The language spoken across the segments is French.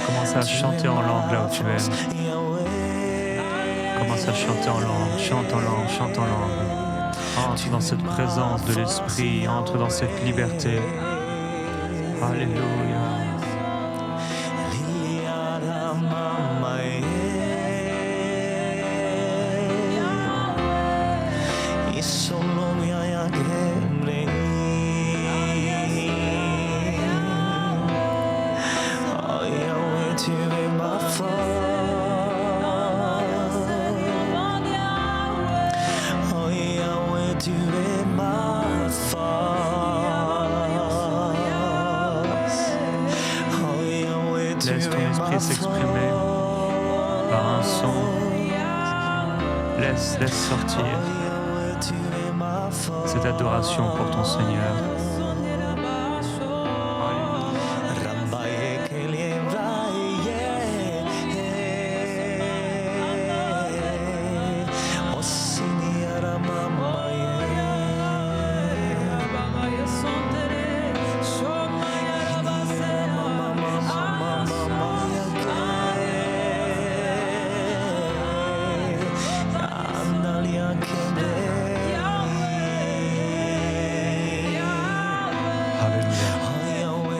Commence à chanter en langue là où tu es. Commence à chanter en langue, chante en langue, chante en langue. Entre dans cette présence de l'Esprit, entre dans cette liberté. Alléluia. Laisse ton esprit s'exprimer par un son. Laisse sortir cette adoration pour ton Seigneur.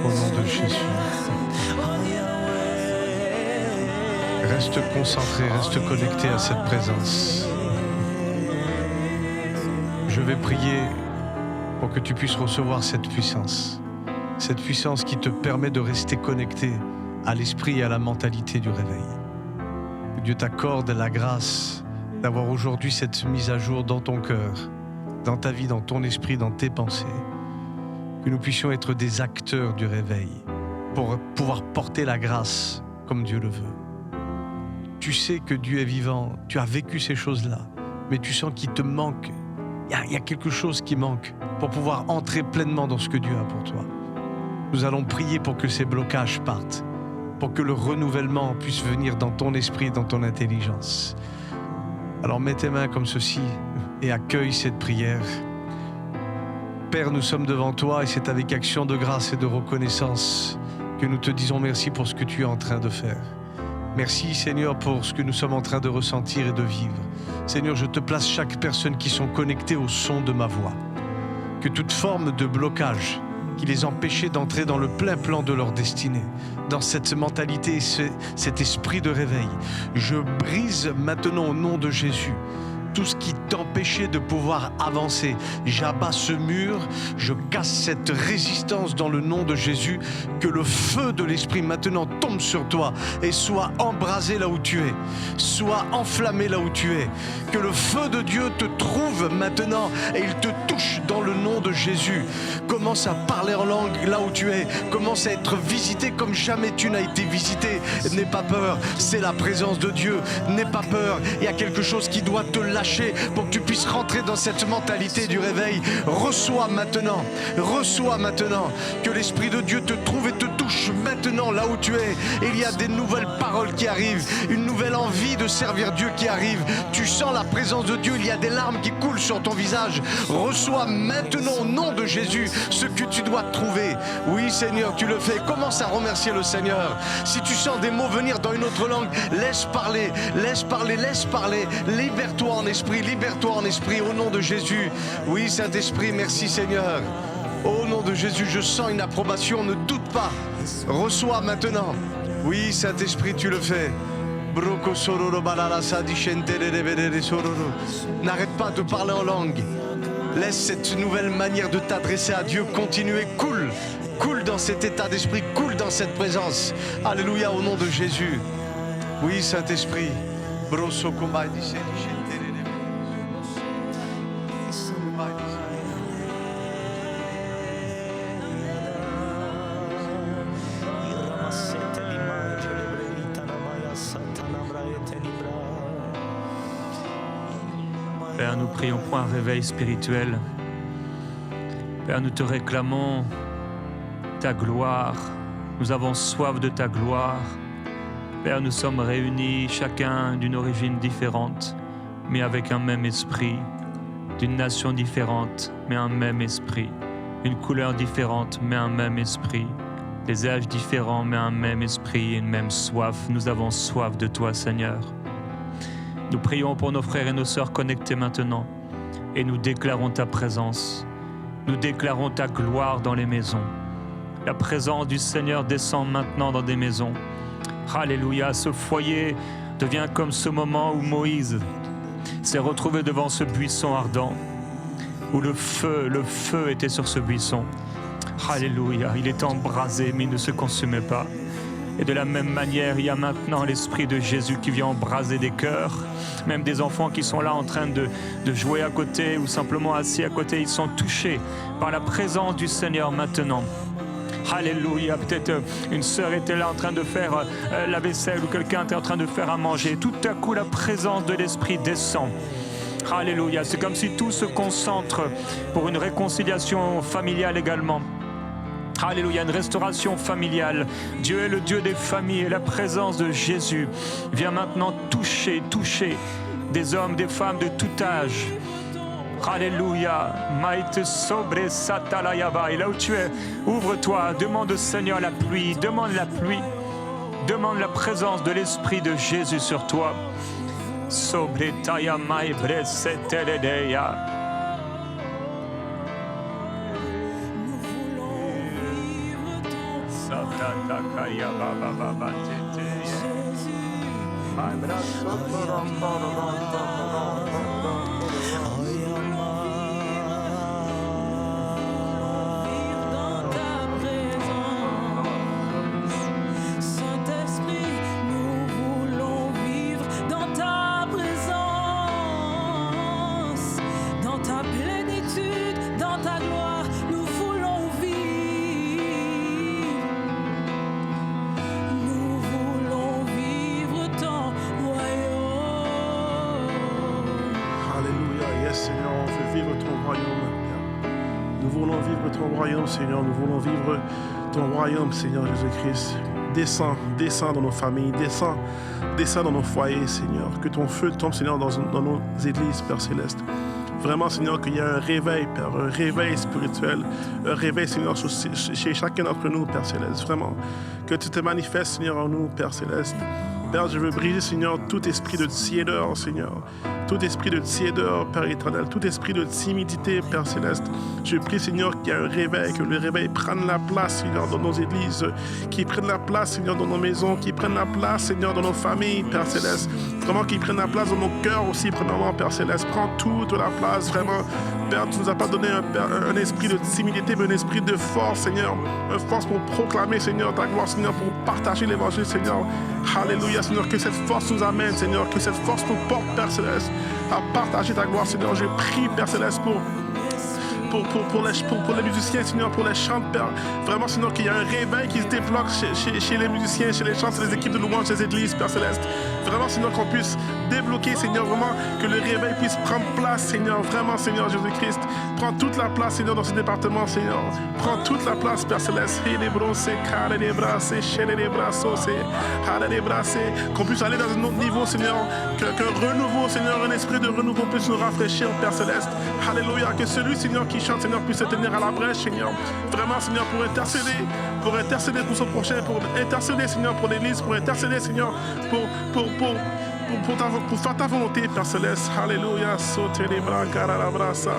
au nom de Jésus. Reste concentré, reste connecté à cette présence. Je vais prier pour que tu puisses recevoir cette puissance qui te permet de rester connecté à l'esprit et à la mentalité du réveil. Que Dieu t'accorde la grâce d'avoir aujourd'hui cette mise à jour dans ton cœur, dans ta vie, dans ton esprit, dans tes pensées. Que nous puissions être des acteurs du réveil pour pouvoir porter la grâce comme Dieu le veut. Tu sais que Dieu est vivant, tu as vécu ces choses-là, mais tu sens qu'il te manque. Il y a quelque chose qui manque pour pouvoir entrer pleinement dans ce que Dieu a pour toi. Nous allons prier pour que ces blocages partent, pour que le renouvellement puisse venir dans ton esprit, dans ton intelligence. Alors mets tes mains comme ceci et accueille cette prière. Père, nous sommes devant toi et c'est avec action de grâce et de reconnaissance que nous te disons merci pour ce que tu es en train de faire. Merci Seigneur pour ce que nous sommes en train de ressentir et de vivre. Seigneur, je te place chaque personne qui sont connectées au son de ma voix. Que toute forme de blocage qui les empêchait d'entrer dans le plein plan de leur destinée, dans cette mentalité, cet esprit de réveil, je brise maintenant au nom de Jésus tout ce qui t'empêchait de pouvoir avancer. J'abats ce mur, je casse cette résistance dans le nom de Jésus, que le feu de l'Esprit maintenant tombe sur toi et soit embrasé là où tu es, soit enflammé là où tu es, que le feu de Dieu te trouve maintenant et il te touche dans le nom de Jésus. Commence à parler en langue là où tu es, commence à être visité comme jamais tu n'as été visité. N'aie pas peur, c'est la présence de Dieu. N'aie pas peur, il y a quelque chose qui doit te lâcher pour que tu puisses rentrer dans cette mentalité du réveil. Reçois maintenant, que l'Esprit de Dieu te trouve et te touche maintenant là où tu es. Et il y a des nouvelles paroles qui arrivent, une nouvelle envie de servir Dieu qui arrive. Tu sens la présence de Dieu, il y a des larmes qui coulent sur ton visage. Reçois maintenant au nom de Jésus ce que tu dois trouver. Oui Seigneur, tu le fais. Commence à remercier le Seigneur. Si tu sens des mots venir dans une autre langue, laisse parler. Libère-toi en esprit au nom de Jésus. Oui Saint-Esprit, merci Seigneur. Au nom de Jésus, je sens une approbation, ne doute pas. Reçois maintenant. Oui Saint-Esprit, tu le fais. N'arrête pas de parler en langue. Laisse cette nouvelle manière de t'adresser à Dieu continuer. Coule dans cet état d'esprit, coule dans cette présence. Alléluia, au nom de Jésus. Oui Saint-Esprit. Père, nous prions pour un réveil spirituel. Père, nous te réclamons ta gloire. Nous avons soif de ta gloire. Père, nous sommes réunis, chacun d'une origine différente, mais avec un même esprit, d'une nation différente, mais un même esprit, une couleur différente, mais un même esprit, des âges différents, mais un même esprit et une même soif. Nous avons soif de toi, Seigneur. Nous prions pour nos frères et nos sœurs connectés maintenant et nous déclarons ta présence. Nous déclarons ta gloire dans les maisons. La présence du Seigneur descend maintenant dans des maisons. Alléluia, ce foyer devient comme ce moment où Moïse s'est retrouvé devant ce buisson ardent, où le feu était sur ce buisson. Alléluia, il était embrasé mais il ne se consumait pas. Et de la même manière, il y a maintenant l'Esprit de Jésus qui vient embraser des cœurs, même des enfants qui sont là en train de jouer à côté ou simplement assis à côté, ils sont touchés par la présence du Seigneur maintenant. Alléluia, peut-être une sœur était là en train de faire la vaisselle ou quelqu'un était en train de faire à manger. Tout à coup, la présence de l'Esprit descend. Alléluia, c'est comme si tout se concentre pour une réconciliation familiale également. Alléluia, une restauration familiale. Dieu est le Dieu des familles et la présence de Jésus vient maintenant toucher des hommes, des femmes de tout âge. Alléluia, Maïte sobre satalayaba. Et là où tu es, ouvre-toi, demande au Seigneur la pluie, demande la présence de l'Esprit de Jésus sur toi. Sobre taya maibre seteledeya. Seigneur, nous voulons vivre ton royaume, Seigneur Jésus-Christ. Descends dans nos familles, descends dans nos foyers, Seigneur. Que ton feu tombe, Seigneur, dans nos églises, Père Céleste. Vraiment, Seigneur, qu'il y ait un réveil, Père, un réveil spirituel, un réveil, Seigneur, chez chacun d'entre nous, Père Céleste. Vraiment, que tu te manifestes, Seigneur, en nous, Père Céleste. Père, je veux briser, Seigneur, tout esprit de tiédeur, Seigneur. Tout esprit de tiédeur, Père éternel, tout esprit de timidité, Père Céleste. Je prie, Seigneur, qu'il y ait un réveil, que le réveil prenne la place, Seigneur, dans nos églises, qu'il prenne la place, Seigneur, dans nos maisons, qu'il prenne la place, Seigneur, dans nos familles, Père Céleste. Vraiment, qu'il prenne la place dans nos cœurs aussi, premièrement, Père Céleste. Prends toute la place, vraiment. Père, tu ne nous as pas donné un esprit de timidité, mais un esprit de force, Seigneur. Une force pour proclamer, Seigneur, ta gloire, Seigneur, pour partager l'évangile, Seigneur. Alléluia, Seigneur, que cette force nous amène, Seigneur, que cette force nous porte, Père Céleste, à partager ta gloire, Seigneur. Je prie, Père Céleste, pour les musiciens, Seigneur, pour les chants, Père. Vraiment, Seigneur, qu'il y a un réveil qui se débloque chez les musiciens, chez les chants, chez les équipes de louange, des églises, Père Céleste. Vraiment, Seigneur, qu'on puisse débloquer, Seigneur, vraiment, que le réveil puisse prendre place, Seigneur. Vraiment, Seigneur Jésus-Christ. Prends toute la place, Seigneur, dans ce département, Seigneur. Prends toute la place, Père Céleste. Qu'on puisse aller dans un autre niveau, Seigneur. Qu'un renouveau, Seigneur, un esprit de renouveau puisse nous rafraîchir, Père Céleste. Alléluia. Que celui, Seigneur, qui chante, Seigneur, puisse se tenir à la brèche, Seigneur. Vraiment, Seigneur, pour intercéder pour son prochain, pour intercéder, Seigneur, pour l'Église, pour intercéder, Seigneur, pour faire ta volonté, Père Céleste. Alléluia. Sauter les bras, cararabrasa.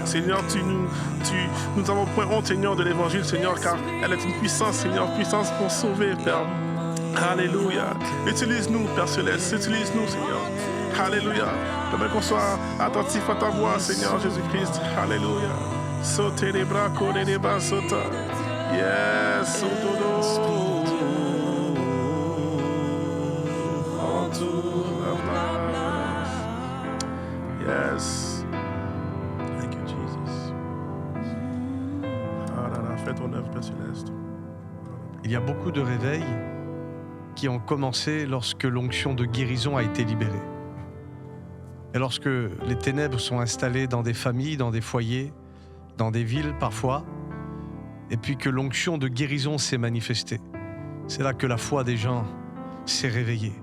Seigneur, nous n'avons point honte, Seigneur, de l'évangile, Seigneur, car elle est une puissance, Seigneur, puissance pour sauver, Père. Alléluia. Utilise-nous, Père Céleste, utilise-nous, Seigneur. Alléluia. J'aimerais qu'on soit attentif à ta voix, Seigneur Jésus-Christ. Alléluia. Sauter les bras, courir les bras, sauter. Yes, sauter. Yes. Thank you, Jesus. Ah là là, fais ton œuvre, Père Céleste. Il y a beaucoup de réveils qui ont commencé lorsque l'onction de guérison a été libérée. Et lorsque les ténèbres sont installées dans des familles, dans des foyers, dans des villes parfois, et puis que l'onction de guérison s'est manifestée. C'est là que la foi des gens s'est réveillée.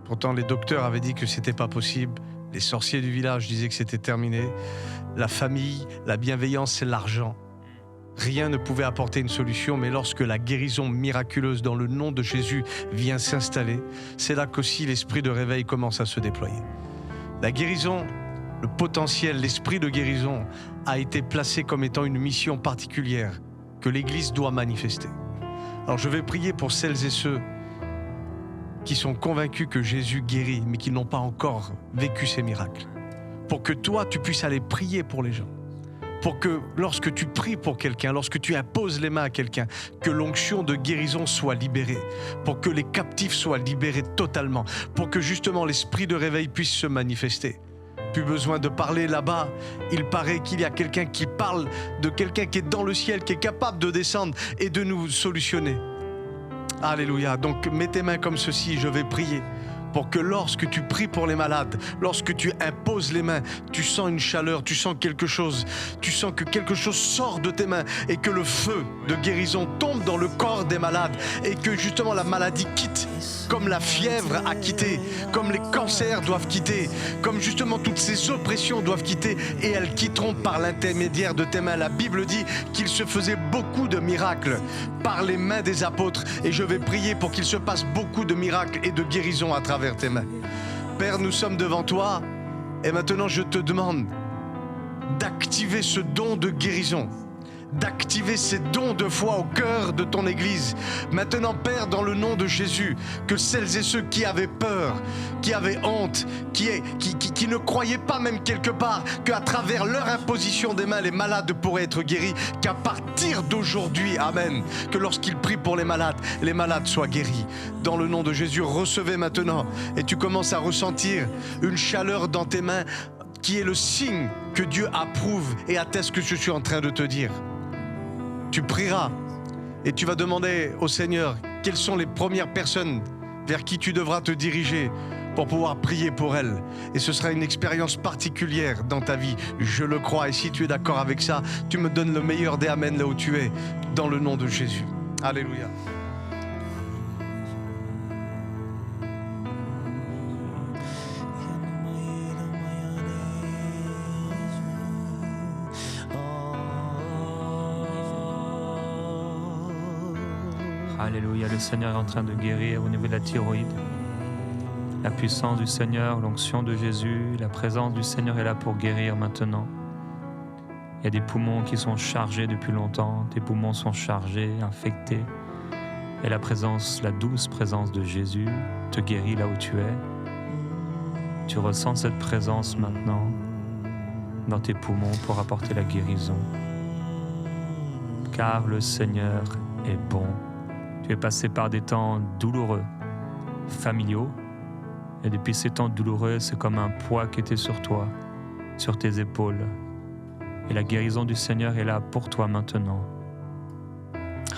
Pourtant, les docteurs avaient dit que c'était pas possible. Les sorciers du village disaient que c'était terminé. La famille, la bienveillance, c'est l'argent. Rien ne pouvait apporter une solution, mais lorsque la guérison miraculeuse dans le nom de Jésus vient s'installer, c'est là qu'aussi l'esprit de réveil commence à se déployer. La guérison, le potentiel, l'esprit de guérison a été placé comme étant une mission particulière que l'Église doit manifester. Alors je vais prier pour celles et ceux qui sont convaincus que Jésus guérit, mais qui n'ont pas encore vécu ces miracles. Pour que toi, tu puisses aller prier pour les gens. Pour que lorsque tu pries pour quelqu'un, lorsque tu imposes les mains à quelqu'un, que l'onction de guérison soit libérée. Pour que les captifs soient libérés totalement. Pour que justement l'esprit de réveil puisse se manifester. Plus besoin de parler là-bas. Il paraît qu'il y a quelqu'un qui parle de quelqu'un qui est dans le ciel, qui est capable de descendre et de nous solutionner. Alléluia. Donc mets tes mains comme ceci, je vais prier pour que lorsque tu pries pour les malades, lorsque tu imposes les mains, tu sens une chaleur, tu sens quelque chose, tu sens que quelque chose sort de tes mains et que le feu de guérison tombe dans le corps des malades et que justement la maladie quitte, comme la fièvre a quitté, comme les cancers doivent quitter, comme justement toutes ces oppressions doivent quitter et elles quitteront par l'intermédiaire de tes mains. La Bible dit qu'il se faisait beaucoup de miracles par les mains des apôtres et je vais prier pour qu'il se passe beaucoup de miracles et de guérisons à travers tes mains. Père, nous sommes devant toi et maintenant je te demande d'activer ce don de guérison, d'activer ces dons de foi au cœur de ton Église. Maintenant, Père, dans le nom de Jésus, que celles et ceux qui avaient peur, qui avaient honte, qui ne croyaient pas même quelque part qu'à travers leur imposition des mains, les malades pourraient être guéris, qu'à partir d'aujourd'hui, amen, que lorsqu'ils prient pour les malades soient guéris. Dans le nom de Jésus, recevez maintenant, et tu commences à ressentir une chaleur dans tes mains qui est le signe que Dieu approuve et atteste que je suis en train de te dire. Tu prieras et tu vas demander au Seigneur quelles sont les premières personnes vers qui tu devras te diriger pour pouvoir prier pour elles. Et ce sera une expérience particulière dans ta vie, je le crois. Et si tu es d'accord avec ça, tu me donnes le meilleur des amens là où tu es, dans le nom de Jésus. Alléluia. Alléluia, le Seigneur est en train de guérir au niveau de la thyroïde. La puissance du Seigneur, l'onction de Jésus, la présence du Seigneur est là pour guérir maintenant. Il y a des poumons qui sont chargés depuis longtemps, tes poumons sont chargés, infectés. Et la douce présence de Jésus te guérit là où tu es. Tu ressens cette présence maintenant dans tes poumons pour apporter la guérison. Car le Seigneur est bon. Tu es passé par des temps douloureux, familiaux, et depuis ces temps douloureux, c'est comme un poids qui était sur toi, sur tes épaules. Et la guérison du Seigneur est là pour toi maintenant.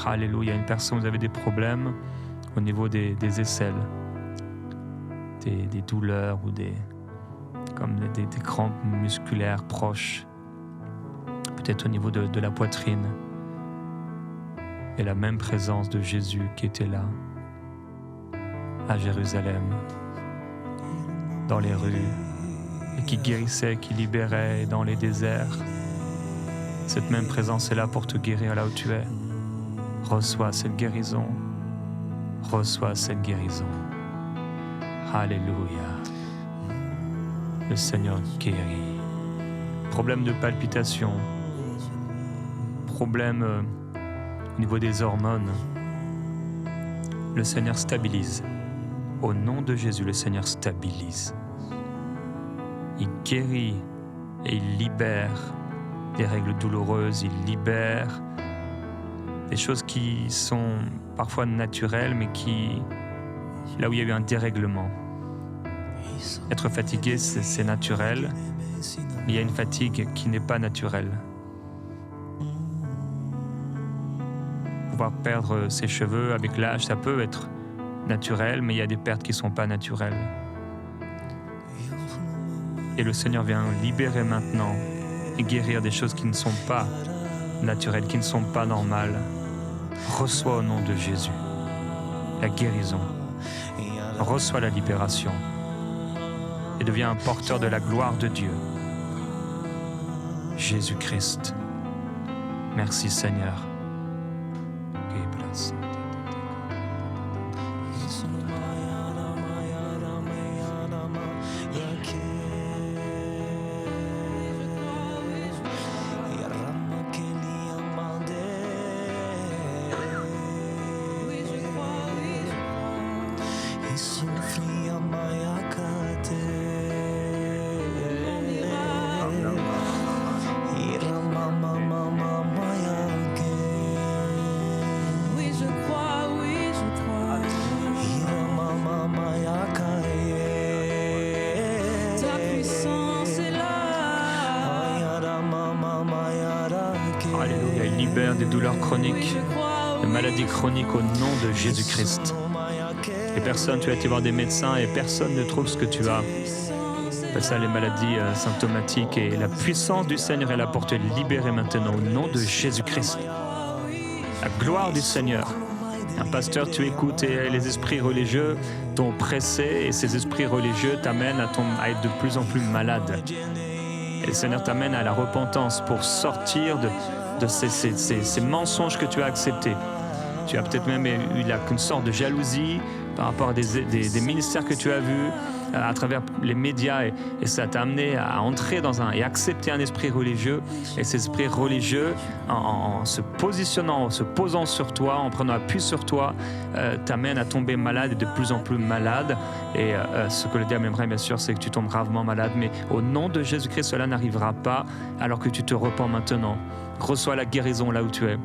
Alléluia, une personne, vous avez des problèmes au niveau des aisselles, des douleurs ou des crampes musculaires proches, peut-être au niveau de la poitrine. Et la même présence de Jésus qui était là, à Jérusalem, dans les rues, et qui guérissait, qui libérait dans les déserts. Cette même présence est là pour te guérir là où tu es. Reçois cette guérison. Reçois cette guérison. Alléluia. Le Seigneur guérit. Problème de palpitation. Problème au niveau des hormones. Le Seigneur stabilise. Au nom de Jésus, le Seigneur stabilise. Il guérit et il libère des règles douloureuses, il libère des choses qui sont parfois naturelles, mais là où il y a eu un dérèglement. Être fatigué, c'est naturel, mais il y a une fatigue qui n'est pas naturelle. Pouvoir perdre ses cheveux avec l'âge, ça peut être naturel, mais il y a des pertes qui ne sont pas naturelles. Et le Seigneur vient libérer maintenant et guérir des choses qui ne sont pas naturelles, qui ne sont pas normales. Reçois au nom de Jésus la guérison. Reçois la libération et deviens un porteur de la gloire de Dieu. Jésus-Christ. Merci Seigneur. Alléluia, il libère des douleurs chroniques, de maladies chroniques au nom de Jésus-Christ. Et personne, tu as été voir des médecins et personne ne trouve ce que tu as. C'est ça les maladies symptomatiques, et la puissance du Seigneur est là pour te libérer maintenant au nom de Jésus-Christ. La gloire du Seigneur. Un pasteur, tu écoutes et les esprits religieux t'ont pressé et ces esprits religieux t'amènent à être de plus en plus malade. Et le Seigneur t'amène à la repentance pour sortir de ces mensonges que tu as acceptés. Tu as peut-être même eu une sorte de jalousie par rapport à des ministères que tu as vus, à travers les médias et ça t'a amené à entrer et accepter un esprit religieux. Et cet esprit religieux, en se positionnant, en se posant sur toi, en prenant appui sur toi, t'amène à tomber malade et de plus en plus malade. Et ce que le diable aimerait, bien sûr, c'est que tu tombes gravement malade. Mais au nom de Jésus-Christ, cela n'arrivera pas alors que tu te repens maintenant. Reçois la guérison là où tu es.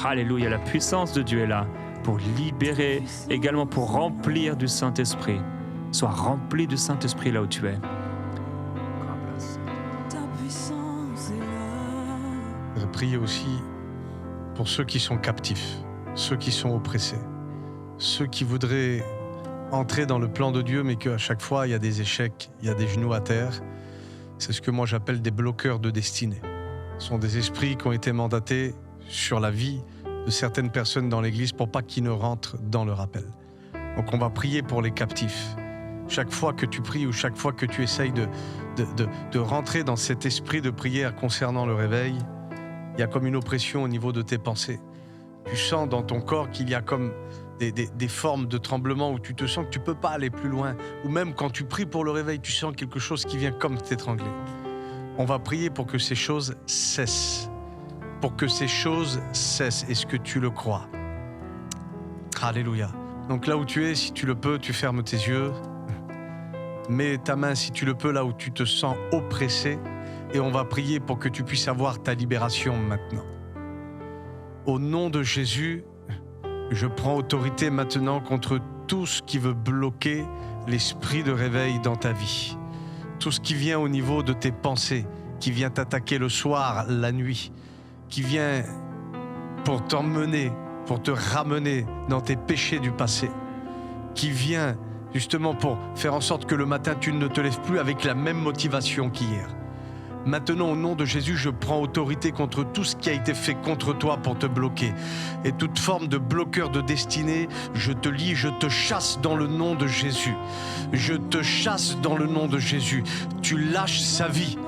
Alléluia, la puissance de Dieu est là pour libérer, également pour remplir du Saint-Esprit. Sois rempli du Saint-Esprit là où tu es. Je vais prier aussi pour ceux qui sont captifs, ceux qui sont oppressés, ceux qui voudraient entrer dans le plan de Dieu, mais qu'à chaque fois, il y a des échecs, il y a des genoux à terre. C'est ce que moi j'appelle des bloqueurs de destinée. Ce sont des esprits qui ont été mandatés sur la vie de certaines personnes dans l'Église pour pas qu'ils ne rentrent dans leur appel. Donc on va prier pour les captifs. Chaque fois que tu pries ou chaque fois que tu essayes de rentrer dans cet esprit de prière concernant le réveil, il y a comme une oppression au niveau de tes pensées. Tu sens dans ton corps qu'il y a comme des formes de tremblement où tu te sens que tu ne peux pas aller plus loin. Ou même quand tu pries pour le réveil, tu sens quelque chose qui vient comme t'étrangler. On va prier pour que ces choses cessent. Pour que ces choses cessent. Est-ce que tu le crois? Alléluia. Donc là où tu es, si tu le peux, tu fermes tes yeux. Mets ta main, si tu le peux, là où tu te sens oppressé. Et on va prier pour que tu puisses avoir ta libération maintenant. Au nom de Jésus, je prends autorité maintenant contre tout ce qui veut bloquer l'esprit de réveil dans ta vie. Tout ce qui vient au niveau de tes pensées, qui vient t'attaquer le soir, la nuit, qui vient pour t'emmener, pour te ramener dans tes péchés du passé, qui vient justement pour faire en sorte que le matin, tu ne te lèves plus avec la même motivation qu'hier. Maintenant, au nom de Jésus, je prends autorité contre tout ce qui a été fait contre toi pour te bloquer. Et toute forme de bloqueur de destinée, je te lie, je te chasse dans le nom de Jésus. Je te chasse dans le nom de Jésus. Tu lâches sa vie.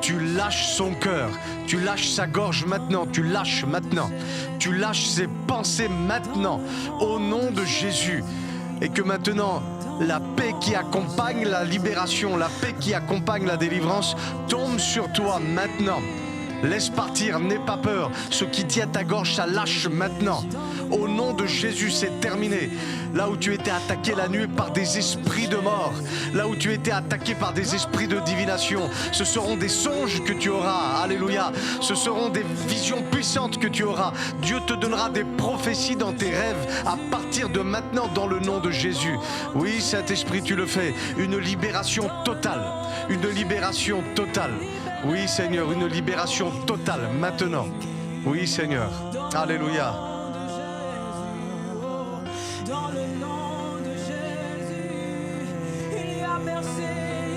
Tu lâches son cœur, tu lâches sa gorge maintenant, tu lâches maintenant. Tu lâches ses pensées maintenant, au nom de Jésus. Et que maintenant, la paix qui accompagne la libération, la paix qui accompagne la délivrance tombe sur toi maintenant. Laisse partir, n'aie pas peur. Ce qui tient ta gorge, ça lâche maintenant. Au nom de Jésus, c'est terminé. Là où tu étais attaqué la nuit par des esprits de mort, là où tu étais attaqué par des esprits de divination, ce seront des songes que tu auras. Alléluia. Ce seront des visions puissantes que tu auras. Dieu te donnera des prophéties dans tes rêves à partir de maintenant dans le nom de Jésus. Oui, Saint-Esprit, tu le fais. Une libération totale. Une libération totale. Oui, Seigneur, une libération totale maintenant. Oui, Seigneur. Alléluia. Dans le nom de Jésus, il y a percé,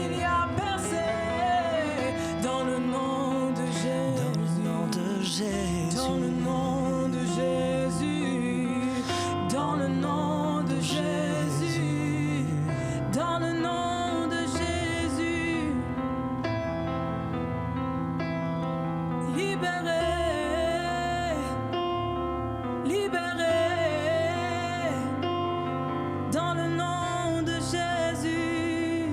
il y a percé. Dans le nom de Jésus, dans le nom de Jésus, dans le nom de Jésus, dans le nom de Jésus, libéré, libéré. Dans le nom de Jésus,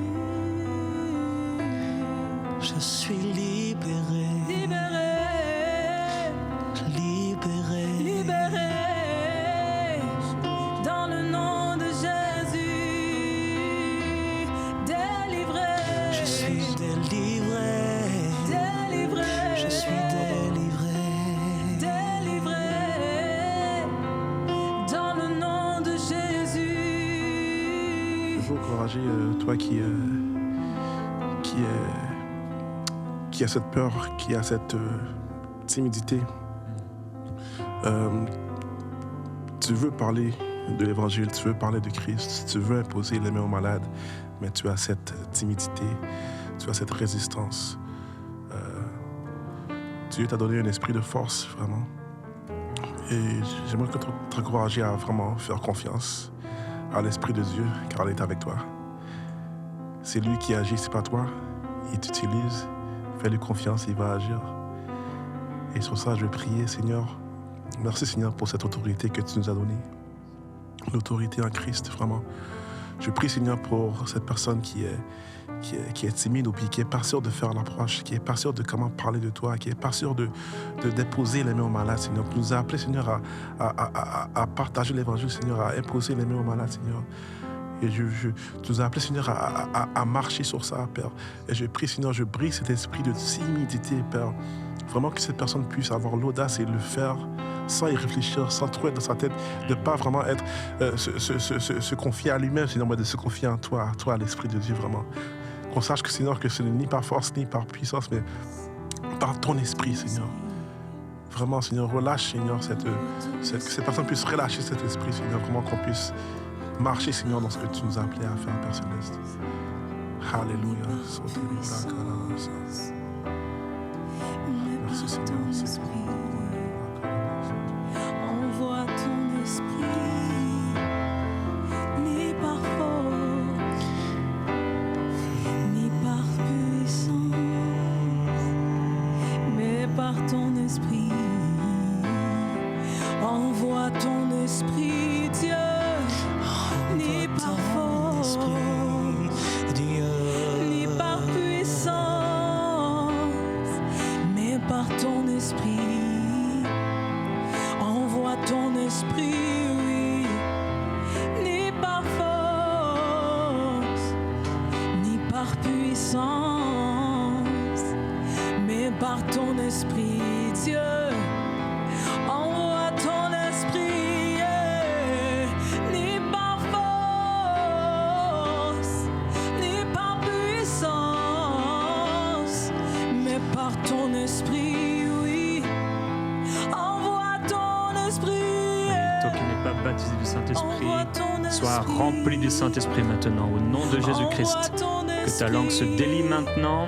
je suis libéré, libéré, libéré, libéré. Dans le nom de Jésus, délivré. je suis délivré, Délivré. je suis délivré. Délivré. Dans le nom de Jésus. Toujours encourager toi qui a cette peur, qui a cette timidité. Tu veux parler de l'Évangile, tu veux parler de Christ, tu veux imposer les mains aux malades, mais tu as cette timidité, tu as cette résistance. Dieu t'a donné un esprit de force, vraiment. Et j'aimerais t'encourager à vraiment faire confiance à l'Esprit de Dieu, car il est avec toi. C'est lui qui agit, c'est pas toi. Il t'utilise, fais-lui confiance, il va agir. Et sur ça, je vais prier, Seigneur. Merci, Seigneur, pour cette autorité que tu nous as donnée. L'autorité en Christ, vraiment. Je prie, Seigneur, pour cette personne qui est timide ou puis qui n'est pas sûre de faire l'approche, qui n'est pas sûre de comment parler de toi, qui n'est pas sûre de déposer les mains aux malades, Seigneur. Tu nous as appelés, Seigneur, à partager l'évangile, Seigneur, à imposer les mains aux malades, Seigneur. Et tu nous as appelés, Seigneur, à marcher sur ça, Père. Et je prie, Seigneur, je brise cet esprit de timidité, Père. Vraiment que cette personne puisse avoir l'audace et le faire sans y réfléchir, sans trop être dans sa tête, de ne pas vraiment être, se confier à lui-même, Seigneur, mais de se confier en toi, à l'Esprit de Dieu, vraiment. Qu'on sache que, Seigneur, que ce n'est ni par force, ni par puissance, mais par ton esprit, Seigneur. Vraiment, Seigneur, relâche, Seigneur, que cette personne puisse relâcher cet esprit, Seigneur, vraiment qu'on puisse marcher, Seigneur, dans ce que tu nous as appelés à faire, Père Céleste. Alléluia. Merci, Seigneur. Envoie ton esprit, ni par force, ni par puissance, mais par ton esprit. Envoie ton esprit, Dieu, ni par force, ni par puissance, mais par ton esprit. Envoie ton esprit, oui, ni par force, ni par puissance, mais par ton esprit, Dieu. Envoie ton esprit, ni par force, ni par puissance, mais par ton esprit, oui. Envoie ton esprit. Toi qui n'es pas baptisé du Saint-Esprit, Envoie ton sois esprit. rempli du Saint-Esprit maintenant, au nom de Jésus-Christ. Envoie ton Que ta langue se délie maintenant.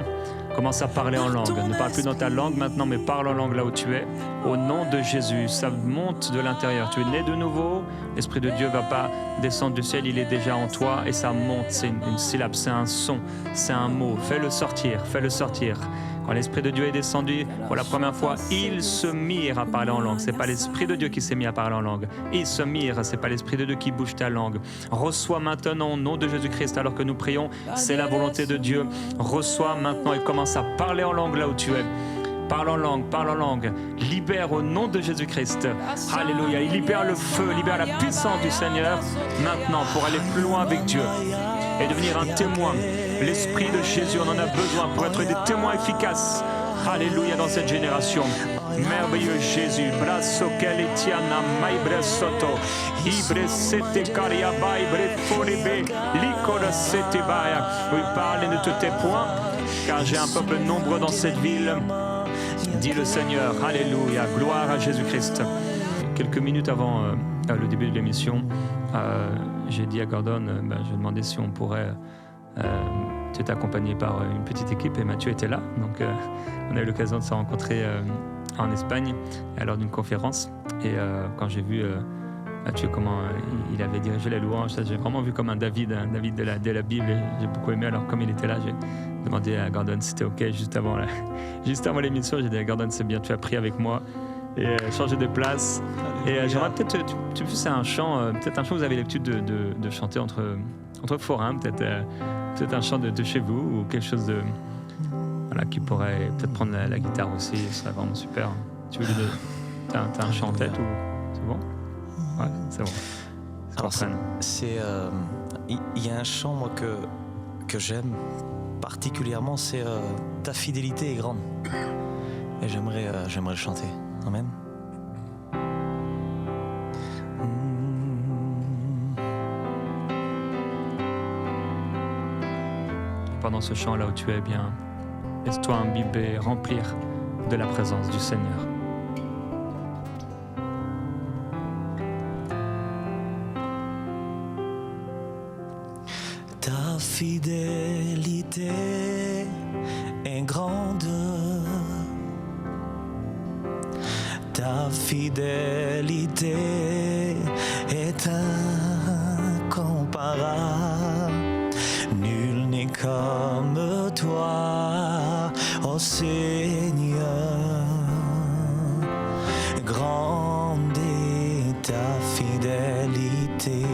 Commence à parler en langue. Ne parle plus dans ta langue maintenant, mais parle en langue là où tu es. Au nom de Jésus, ça monte de l'intérieur. Tu es né de nouveau. L'Esprit de Dieu ne va pas descendre du ciel, il est déjà en toi et ça monte. C'est une syllabe, c'est un son, c'est un mot. Fais-le sortir, fais-le sortir. Quand l'Esprit de Dieu est descendu pour la première fois, ils se mirent à parler en langue. Ce n'est pas l'Esprit de Dieu qui s'est mis à parler en langue. Ils se mirent, ce n'est pas l'Esprit de Dieu qui bouge ta langue. Reçois maintenant au nom de Jésus-Christ alors que nous prions. C'est la volonté de Dieu. Reçois maintenant et commence à parler en langue là où tu es. Parle en langue, parle en langue. Libère au nom de Jésus-Christ. Alléluia. Il libère le feu, libère la puissance du Seigneur maintenant pour aller plus loin avec Dieu et devenir un témoin. L'Esprit de Jésus, on en a besoin pour être des témoins efficaces. Alléluia dans cette génération. Merveilleux Jésus. Brasso keletiana maibre soto. Ibre sete kariaba ibre forebe. Likora sete baya. Oui, parle de tous tes points, car j'ai un peuple nombreux dans cette ville. Dit le Seigneur. Alléluia. Gloire à Jésus-Christ. Quelques minutes avant le début de l'émission, j'ai dit à Gordon, je demandais si on pourrait être accompagné par une petite équipe et Mathieu était là. Donc on a eu l'occasion de se rencontrer en Espagne lors d'une conférence. Et quand j'ai vu Mathieu, comment il avait dirigé la louange, ça, j'ai vraiment vu comme un David de la Bible. Et j'ai beaucoup aimé. Alors comme il était là, j'ai demandé à Gordon si c'était OK juste avant l'émission. J'ai dit à Gordon, c'est bien, tu as prié avec moi. Et changer de place. Et j'aimerais peut-être, tu sais, un chant, peut-être un chant que vous avez l'habitude de chanter entre forains, peut-être un chant de chez vous ou quelque chose de, voilà, qui pourrait peut-être prendre la guitare aussi, ce serait vraiment super. Tu veux t'as un chant en tête ou c'est bon? Ouais, c'est bon. Alors il y a un chant moi que j'aime particulièrement, c'est Ta fidélité est grande. Et j'aimerais le chanter. Amen. Pendant ce chant là où tu es, bien, laisse-toi imbiber, remplir de la présence du Seigneur. Ta fidélité est grande. Ta fidélité est incomparable. Nul n'est comme toi, ô Seigneur. Grande est ta fidélité.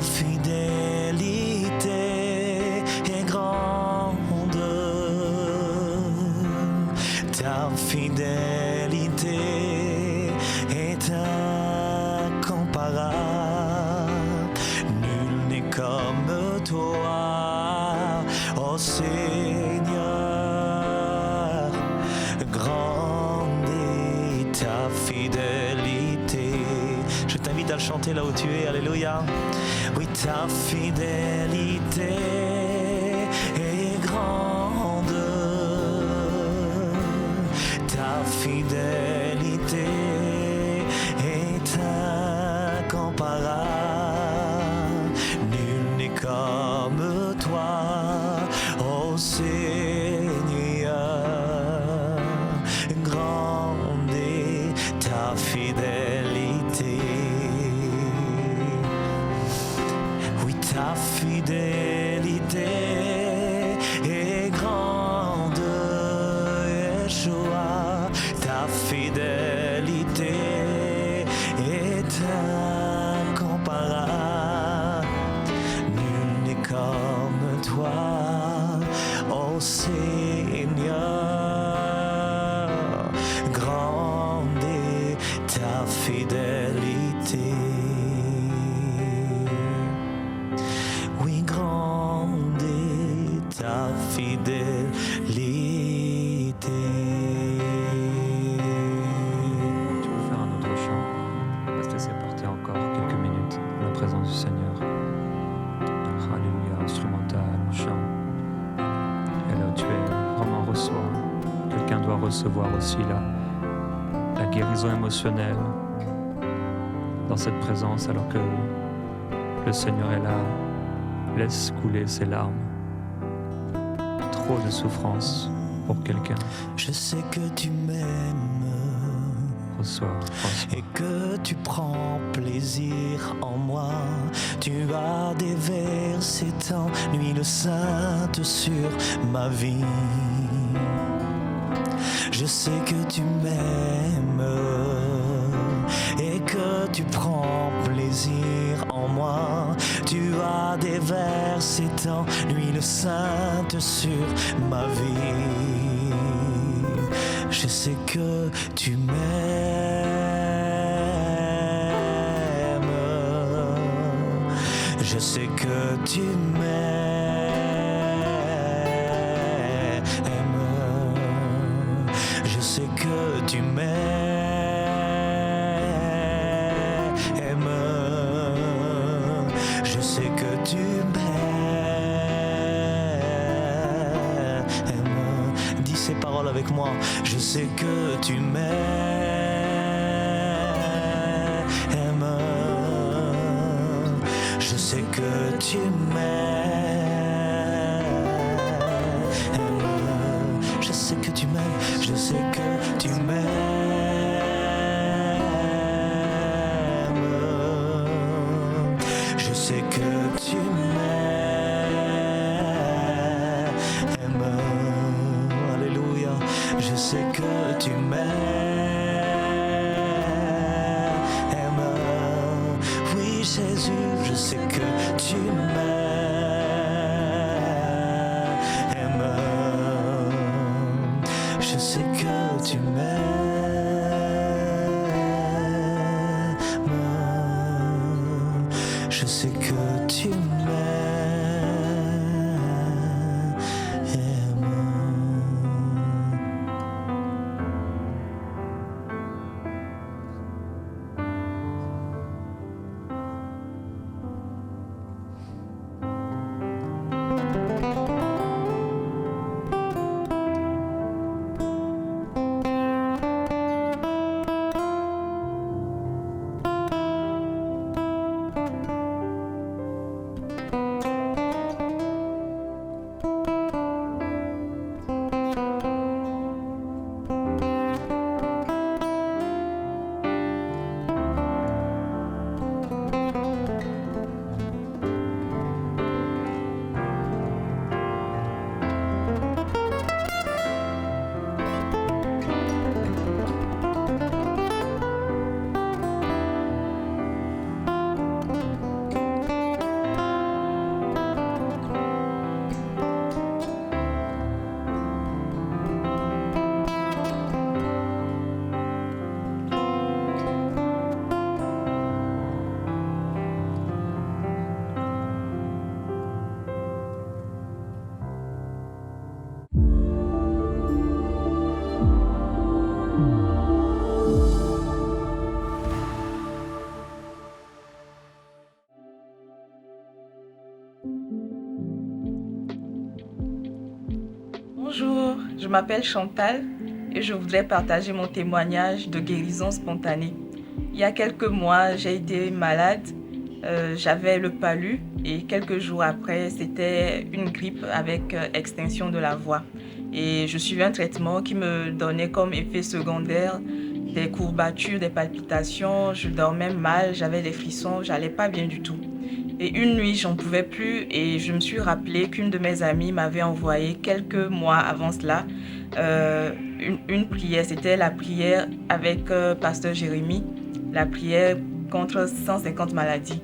fidélité est grande. Ta fidélité est incomparable. Nul n'est comme toi, ô Seigneur. Grande est ta fidélité. Je t'invite à le chanter là où tu es. Alléluia. Oui, ta fidélité est grande. Ta fidélité est incomparable. Nul n'est comme toi, ô Seigneur. Grande est ta fidélité. Oui, ta fidélité est grande, Yeshua. Ta fidélité est incomparable. Nul n'est comme toi, ô Seigneur. Grande est ta fidélité. Oui, grande est ta fidélité. Tu peux faire un autre chant. On va se laisser porter encore quelques minutes dans la présence du Seigneur. Alléluia, instrumental, chant. Et là où tu es, vraiment reçois. Quelqu'un doit recevoir aussi la guérison émotionnelle dans cette présence alors que le Seigneur est là. Laisse couler ses larmes. Trop de souffrance pour quelqu'un. Je sais que tu m'aimes Reçois. et que tu prends plaisir en moi. Tu as déversé ton huile sainte sur ma vie. Je sais que tu m'aimes et que tu prends plaisir en moi. Tu as déversé ton huile sainte sur ma vie. Je sais que tu m'aimes. Je sais que tu m'aimes. Je sais que tu m'aimes. Je sais que tu m'aimes. Dis ces paroles avec moi. Je sais que tu m'aimes. Je sais que tu m'aimes. Je sais que tu m'aimes. Je sais que tu m'aimes. Je sais que tu m'aimes. Alléluia. Je sais que tu m'aimes. Oui, Jésus, je sais que tu m'aimes. Je sais que tu m'aimes. Je sais que tu m'aimes. m'appelle Chantal et je voudrais partager mon témoignage de guérison spontanée. Il y a quelques mois, j'ai été malade, j'avais le palu et quelques jours après, c'était une grippe avec extinction de la voix. Et je suivais un traitement qui me donnait comme effet secondaire des courbatures, des palpitations, je dormais mal, j'avais des frissons, j'allais pas bien du tout. Et une nuit, j'en pouvais plus et je me suis rappelé qu'une de mes amies m'avait envoyé quelques mois avant cela une prière. C'était la prière avec Pasteur Jérémie, la prière contre 150 maladies.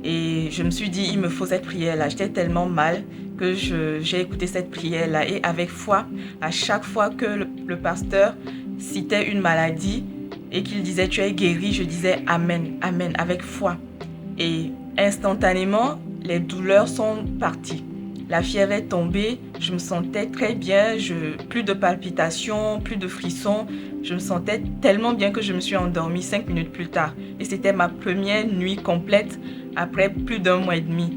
Et je me suis dit, il me faut cette prière-là. J'étais tellement mal que j'ai écouté cette prière-là. Et avec foi, à chaque fois que le pasteur citait une maladie et qu'il disait « tu es guéri », je disais « Amen, Amen » avec foi. Et instantanément, les douleurs sont parties. La fièvre est tombée, je me sentais très bien, plus de palpitations, plus de frissons. Je me sentais tellement bien que je me suis endormie 5 minutes plus tard. Et c'était ma première nuit complète après plus d'1 mois et demi.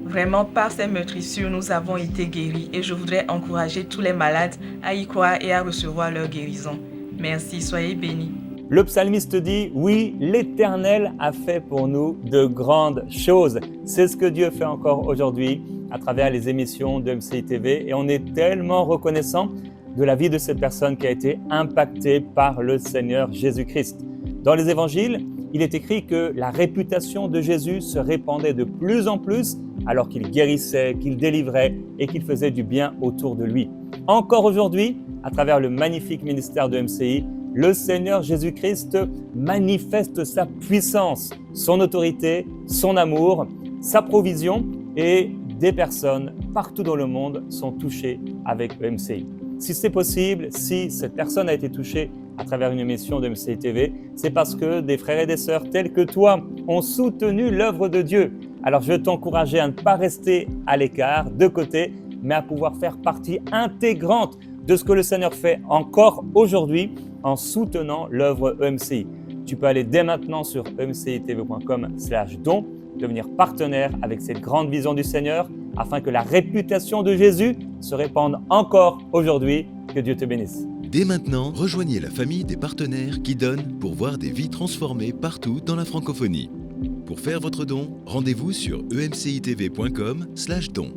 Vraiment, par ces meurtrissures, nous avons été guéris. Et je voudrais encourager tous les malades à y croire et à recevoir leur guérison. Merci, soyez bénis. Le psalmiste dit « Oui, l'Éternel a fait pour nous de grandes choses ». C'est ce que Dieu fait encore aujourd'hui à travers les émissions de MCI TV et on est tellement reconnaissant de la vie de cette personne qui a été impactée par le Seigneur Jésus-Christ. Dans les évangiles, il est écrit que la réputation de Jésus se répandait de plus en plus alors qu'il guérissait, qu'il délivrait et qu'il faisait du bien autour de lui. Encore aujourd'hui, à travers le magnifique ministère de MCI, le Seigneur Jésus-Christ manifeste sa puissance, son autorité, son amour, sa provision et des personnes partout dans le monde sont touchées avec MCI. Si c'est possible, si cette personne a été touchée à travers une émission de MCI TV, c'est parce que des frères et des sœurs tels que toi ont soutenu l'œuvre de Dieu. Alors je veux t'encourager à ne pas rester à l'écart, de côté, mais à pouvoir faire partie intégrante de ce que le Seigneur fait encore aujourd'hui en soutenant l'œuvre EMCI. Tu peux aller dès maintenant sur emcitv.com/don, devenir partenaire avec cette grande vision du Seigneur afin que la réputation de Jésus se répande encore aujourd'hui. Que Dieu te bénisse. Dès maintenant, rejoignez la famille des partenaires qui donnent pour voir des vies transformées partout dans la francophonie. Pour faire votre don, rendez-vous sur emcitv.com/don.